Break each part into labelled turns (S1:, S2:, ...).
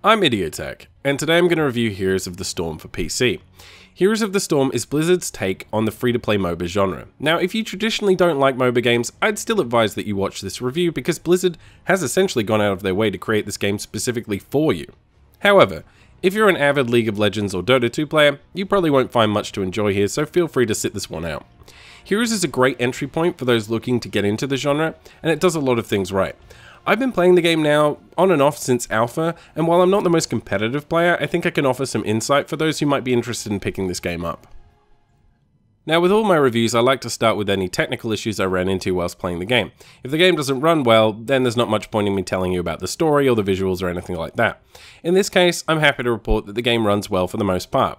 S1: I'm Idiotech, and today I'm going to review Heroes of the Storm for PC. Heroes of the Storm is Blizzard's take on the free-to-play MOBA genre. Now, if you traditionally don't like MOBA games, I'd still advise that you watch this review because Blizzard has essentially gone out of their way to create this game specifically for you. However, if you're an avid League of Legends or Dota 2 player, you probably won't find much to enjoy here, so feel free to sit this one out. Heroes is a great entry point for those looking to get into the genre, and it does a lot of things right. I've been playing the game now on and off since alpha, and while I'm not the most competitive player, I think I can offer some insight for those who might be interested in picking this game up. Now, with all my reviews, I like to start with any technical issues I ran into whilst playing the game. If the game doesn't run well, then there's not much point in me telling you about the story or the visuals or anything like that. In this case, I'm happy to report that the game runs well for the most part.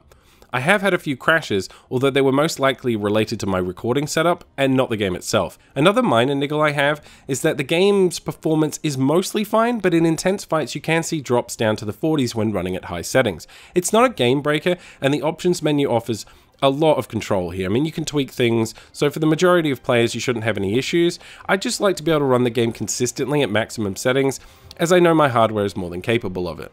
S1: I have had a few crashes, although they were most likely related to my recording setup and not the game itself. Another minor niggle I have is that the game's performance is mostly fine, but in intense fights you can see drops down to the 40s when running at high settings. It's not a game breaker, and the options menu offers a lot of control here. I mean, you can tweak things, so for the majority of players you shouldn't have any issues. I'd just like to be able to run the game consistently at maximum settings, as I know my hardware is more than capable of it.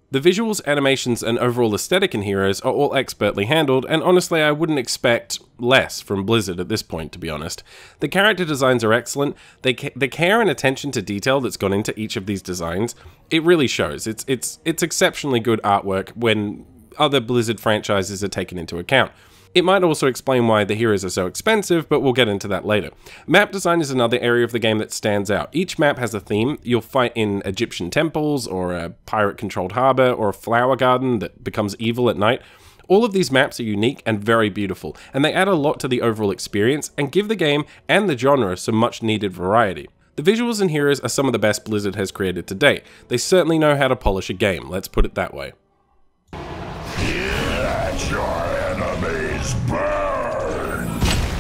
S1: The visuals, animations, and overall aesthetic in Heroes are all expertly handled, and honestly I wouldn't expect less from Blizzard at this point, to be honest. The character designs are excellent. The care and attention to detail that's gone into each of these designs, it really shows. It's exceptionally good artwork when other Blizzard franchises are taken into account. It might also explain why the heroes are so expensive, but we'll get into that later. Map design is another area of the game that stands out. Each map has a theme. You'll fight in Egyptian temples, or a pirate-controlled harbor, or a flower garden that becomes evil at night. All of these maps are unique and very beautiful, and they add a lot to the overall experience and give the game and the genre some much-needed variety. The visuals in Heroes are some of the best Blizzard has created to date. They certainly know how to polish a game, let's put it that way.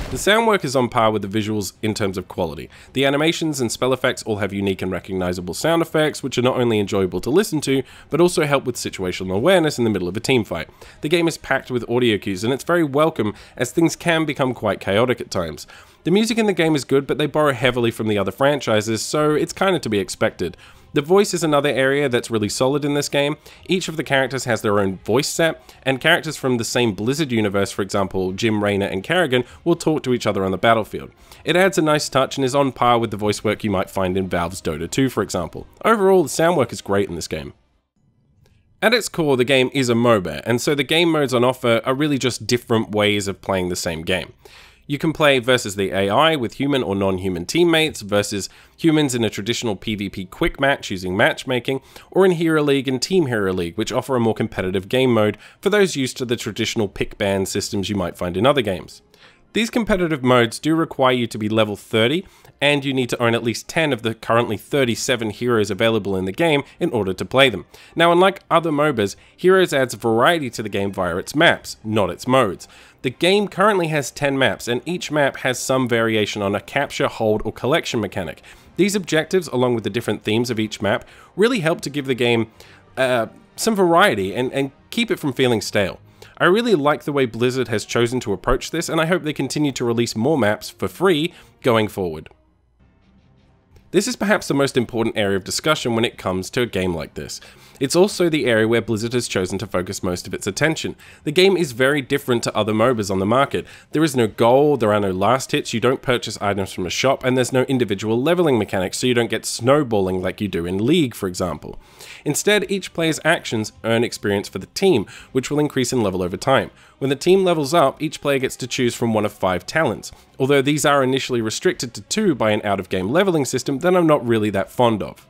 S1: The sound work is on par with the visuals in terms of quality. The animations and spell effects all have unique and recognizable sound effects, which are not only enjoyable to listen to, but also help with situational awareness in the middle of a team fight. The game is packed with audio cues, and it's very welcome, as things can become quite chaotic at times. The music in the game is good, but they borrow heavily from the other franchises, so it's kinda to be expected. The voice is another area that's really solid in this game. Each of the characters has their own voice set, and characters from the same Blizzard universe, for example Jim, Raynor, and Kerrigan, will talk to each other on the battlefield. It adds a nice touch and is on par with the voice work you might find in Valve's Dota 2, for example. Overall, the sound work is great in this game. At its core, the game is a MOBA, and so the game modes on offer are really just different ways of playing the same game. You can play versus the AI with human or non-human teammates, versus humans in a traditional PvP quick match using matchmaking, or in Hero League and Team Hero League, which offer a more competitive game mode for those used to the traditional pick-ban systems you might find in other games. These competitive modes do require you to be level 30, and you need to own at least 10 of the currently 37 heroes available in the game in order to play them. Now, unlike other MOBAs, Heroes adds variety to the game via its maps, not its modes. The game currently has 10 maps, and each map has some variation on a capture, hold, or collection mechanic. These objectives, along with the different themes of each map, really help to give the game some variety and keep it from feeling stale. I really like the way Blizzard has chosen to approach this, and I hope they continue to release more maps for free going forward. This is perhaps the most important area of discussion when it comes to a game like this. It's also the area where Blizzard has chosen to focus most of its attention. The game is very different to other MOBAs on the market. There is no goal, there are no last hits, you don't purchase items from a shop, and there's no individual leveling mechanics, so you don't get snowballing like you do in League, for example. Instead, each player's actions earn experience for the team, which will increase in level over time. When the team levels up, each player gets to choose from one of 5 talents, although these are initially restricted to 2 by an out-of-game leveling system that I'm not really that fond of.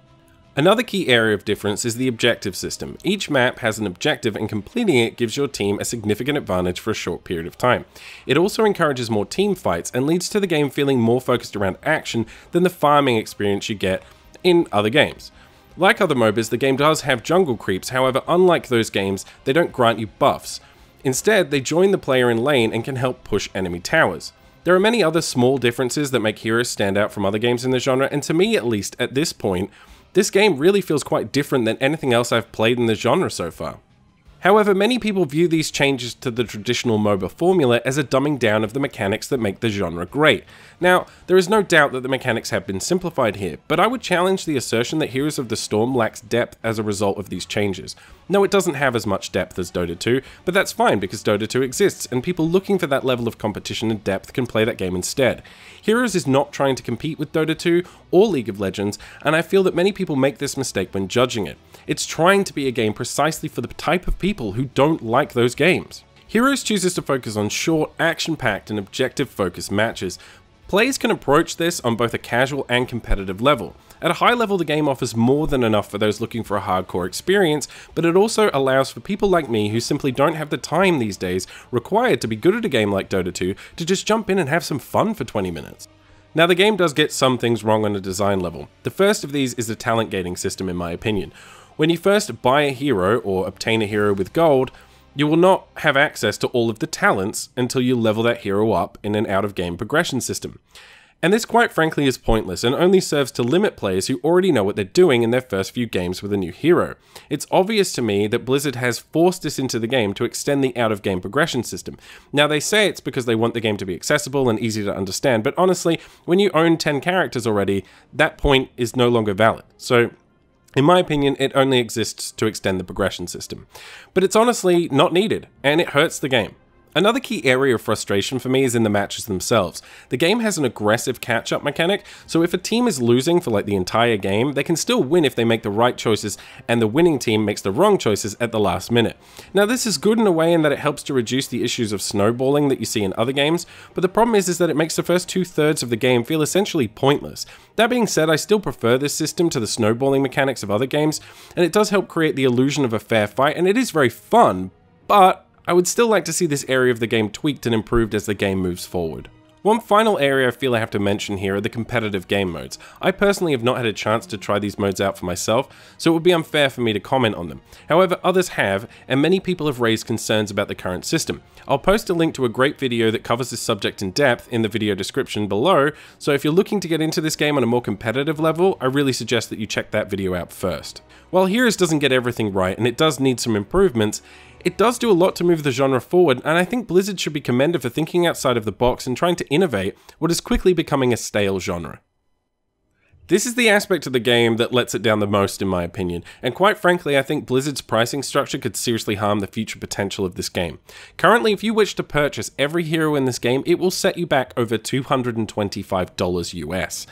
S1: Another key area of difference is the objective system. Each map has an objective, and completing it gives your team a significant advantage for a short period of time. It also encourages more team fights and leads to the game feeling more focused around action than the farming experience you get in other games. Like other MOBAs, the game does have jungle creeps, however, unlike those games, they don't grant you buffs. Instead, they join the player in lane and can help push enemy towers. There are many other small differences that make Heroes stand out from other games in the genre, and to me at least, at this point, this game really feels quite different than anything else I've played in the genre so far. However, many people view these changes to the traditional MOBA formula as a dumbing down of the mechanics that make the genre great. Now, there is no doubt that the mechanics have been simplified here, but I would challenge the assertion that Heroes of the Storm lacks depth as a result of these changes. No, it doesn't have as much depth as Dota 2, but that's fine because Dota 2 exists, and people looking for that level of competition and depth can play that game instead. Heroes is not trying to compete with Dota 2 or League of Legends, and I feel that many people make this mistake when judging it. It's trying to be a game precisely for the type of people who don't like those games. Heroes chooses to focus on short, action-packed and objective-focused matches. Players can approach this on both a casual and competitive level. At a high level, the game offers more than enough for those looking for a hardcore experience, but it also allows for people like me who simply don't have the time these days required to be good at a game like Dota 2 to just jump in and have some fun for 20 minutes. Now, the game does get some things wrong on a design level. The first of these is the talent gating system, in my opinion. When you first buy a hero or obtain a hero with gold, you will not have access to all of the talents until you level that hero up in an out-of-game progression system. And this quite frankly is pointless and only serves to limit players who already know what they're doing in their first few games with a new hero. It's obvious to me that Blizzard has forced this into the game to extend the out-of-game progression system. Now, they say it's because they want the game to be accessible and easy to understand, but honestly, when you own 10 characters already, that point is no longer valid. So, in my opinion, it only exists to extend the progression system. But it's honestly not needed, and it hurts the game. Another key area of frustration for me is in the matches themselves. The game has an aggressive catch-up mechanic, so if a team is losing for like the entire game, they can still win if they make the right choices and the winning team makes the wrong choices at the last minute. Now, this is good in a way in that it helps to reduce the issues of snowballing that you see in other games, but the problem is that it makes the first 2/3 of the game feel essentially pointless. That being said, I still prefer this system to the snowballing mechanics of other games, and it does help create the illusion of a fair fight, and it is very fun, but I would still like to see this area of the game tweaked and improved as the game moves forward. One final area I feel I have to mention here are the competitive game modes. I personally have not had a chance to try these modes out for myself, so it would be unfair for me to comment on them. However, others have, and many people have raised concerns about the current system. I'll post a link to a great video that covers this subject in depth in the video description below, so if you're looking to get into this game on a more competitive level, I really suggest that you check that video out first. While Heroes doesn't get everything right, and it does need some improvements, it does do a lot to move the genre forward, and I think Blizzard should be commended for thinking outside of the box and trying to innovate what is quickly becoming a stale genre. This is the aspect of the game that lets it down the most in my opinion, and quite frankly I think Blizzard's pricing structure could seriously harm the future potential of this game. Currently, if you wish to purchase every hero in this game, it will set you back over $225 US.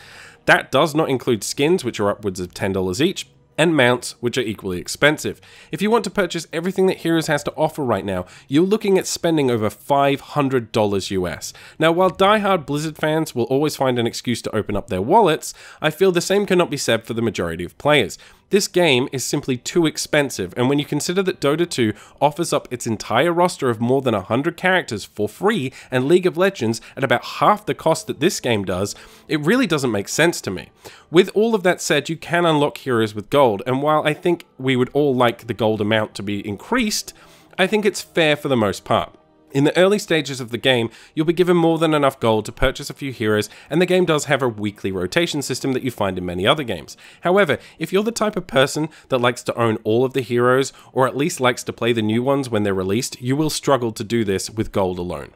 S1: That does not include skins, which are upwards of $10 each, and mounts, which are equally expensive. If you want to purchase everything that Heroes has to offer right now, you're looking at spending over $500 US. Now, while die-hard Blizzard fans will always find an excuse to open up their wallets, I feel the same cannot be said for the majority of players. This game is simply too expensive, and when you consider that Dota 2 offers up its entire roster of more than 100 characters for free and League of Legends at about half the cost that this game does, it really doesn't make sense to me. With all of that said, you can unlock heroes with gold, and while I think we would all like the gold amount to be increased, I think it's fair for the most part. In the early stages of the game, you'll be given more than enough gold to purchase a few heroes, and the game does have a weekly rotation system that you find in many other games. However, if you're the type of person that likes to own all of the heroes, or at least likes to play the new ones when they're released, you will struggle to do this with gold alone.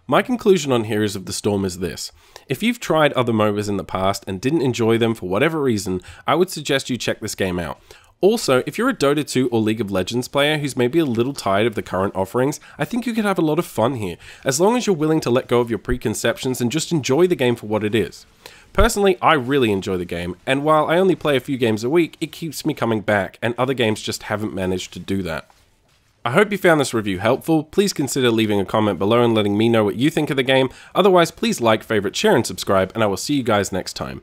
S1: My conclusion on Heroes of the Storm is this. If you've tried other MOBAs in the past and didn't enjoy them for whatever reason, I would suggest you check this game out. Also, if you're a Dota 2 or League of Legends player who's maybe a little tired of the current offerings, I think you could have a lot of fun here, as long as you're willing to let go of your preconceptions and just enjoy the game for what it is. Personally, I really enjoy the game, and while I only play a few games a week, it keeps me coming back, and other games just haven't managed to do that. I hope you found this review helpful. Please consider leaving a comment below and letting me know what you think of the game. Otherwise, please like, favorite, share, and subscribe, and I will see you guys next time.